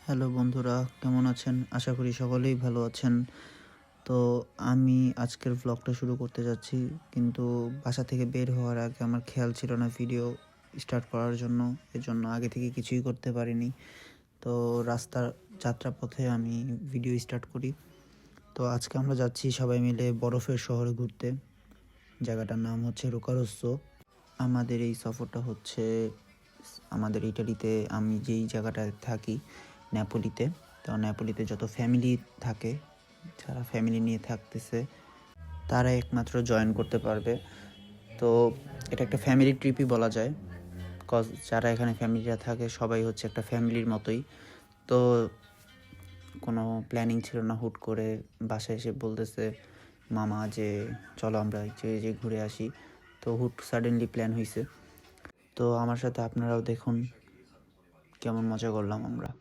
Hello বন্ধুরা, কেমন আছেন? আশা করি সকলেই ভালো আছেন। তো আমি আজকের ভ্লগটা শুরু করতে যাচ্ছি, কিন্তু বাসা থেকে বের হওয়ার আগে আমার খেয়াল ছিল না ভিডিও স্টার্ট করার জন্য। এজন্য আগে থেকে কিছুই করতে পারিনি। তো রাস্তার যাত্রাপথে আমি ভিডিও স্টার্ট করি। তো আজকে আমরা যাচ্ছি সবাই মিলে বরফের শহরে ঘুরতে। জায়গাটার নাম হচ্ছে রোকারোস্সো। আমাদের এই সফরটা হচ্ছে আমাদের ইটালিতে, আমি যেই জায়গাটায় থাকি নেপোলিতে। তো নেপোলিতে যত ফ্যামিলি থাকে, যারা ফ্যামিলি নিয়ে থাকতেছে তারা একমাত্র জয়েন করতে পারবে। তো এটা একটা ফ্যামিলি ট্রিপই বলা যায়, কজ যারা এখানে ফ্যামিলিরা থাকে সবাই হচ্ছে একটা ফ্যামিলির মতোই। তো কোনো প্ল্যানিং ছিল না, হুট করে বাসায় এসে বলতেছে মামা যে চলো আমরা যে ঘুরে আসি। তো হুট সাডেনলি প্ল্যান হয়েছে। তো আমার সাথে আপনারাও দেখুন কেমন মজা করলাম আমরা।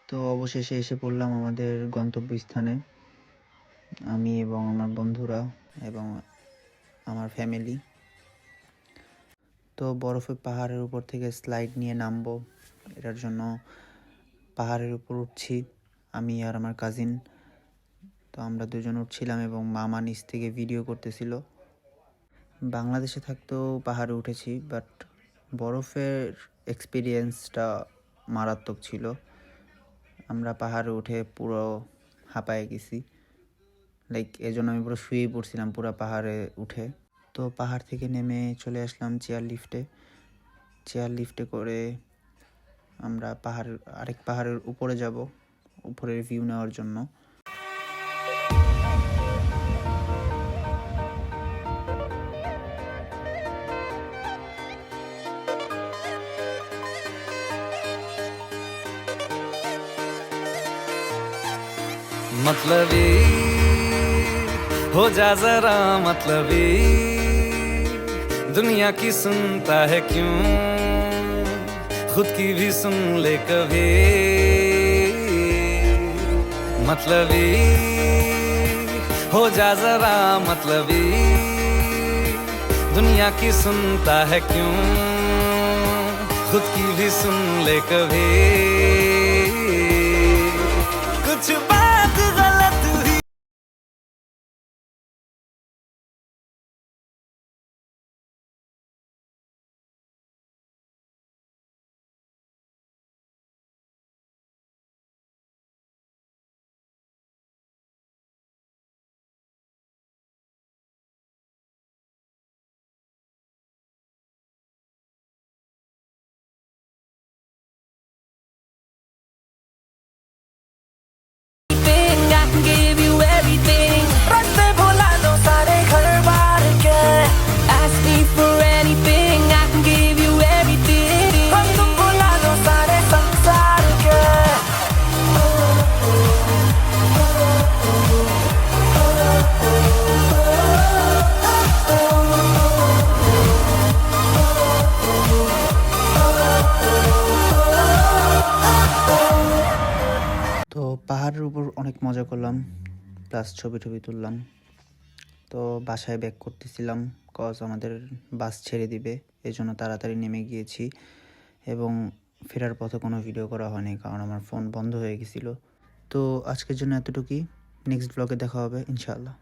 তো অবশেষে এসে পড়লাম আমাদের গন্তব্যস্থানে, আমি এবং আমার বন্ধুরা এবং আমার ফ্যামিলি। তো বরফের পাহাড়ের উপর থেকে স্লাইড নিয়ে নামবো, এটার জন্য পাহাড়ের উপর উঠছি আমি আর আমার কাজিন। তো আমরা দুজন উঠছিলাম এবং মামা নিচ থেকে ভিডিও করতেছিল। বাংলাদেশে থাকতেও পাহাড়ে উঠেছি, বাট বরফের এক্সপিরিয়েন্সটা মারাত্মক ছিল। আমরা পাহাড়ে উঠে পুরো হাঁপায়ে গেছি, লাইক এজন্য আমি পুরো শুয়েই পড়ছিলাম পুরো পাহাড়ে উঠে। তো পাহাড় থেকে নেমে চলে আসলাম চেয়ার লিফটে করে আমরা আরেক পাহাড়ের উপরে যাব, উপরের ভিউ নেওয়ার জন্য। मतलबी हो जा जरा मतलबी, दुनिया की सुनता है क्यों, खुद की भी सुन ले कभी। मतलबी हो जा जरा मतलबी, दुनिया की सुनता है क्यों, खुद की भी सुन ले कभी। মজা করলাম, প্লাস ছবি টবি তুললাম। তো বাসায় ব্যাক করতেছিলাম, কজ আমাদের বাস ছেড়ে দিবে, এই জন্য তাড়াতাড়ি নেমে গিয়েছি। এবং ফেরার পথে কোনো ভিডিও করা হয়নি, কারণ আমার ফোন বন্ধ হয়ে গেছিলো। তো আজকের জন্য এতটুকুই। নেক্সট ব্লগে দেখা হবে ইনশাআল্লাহ।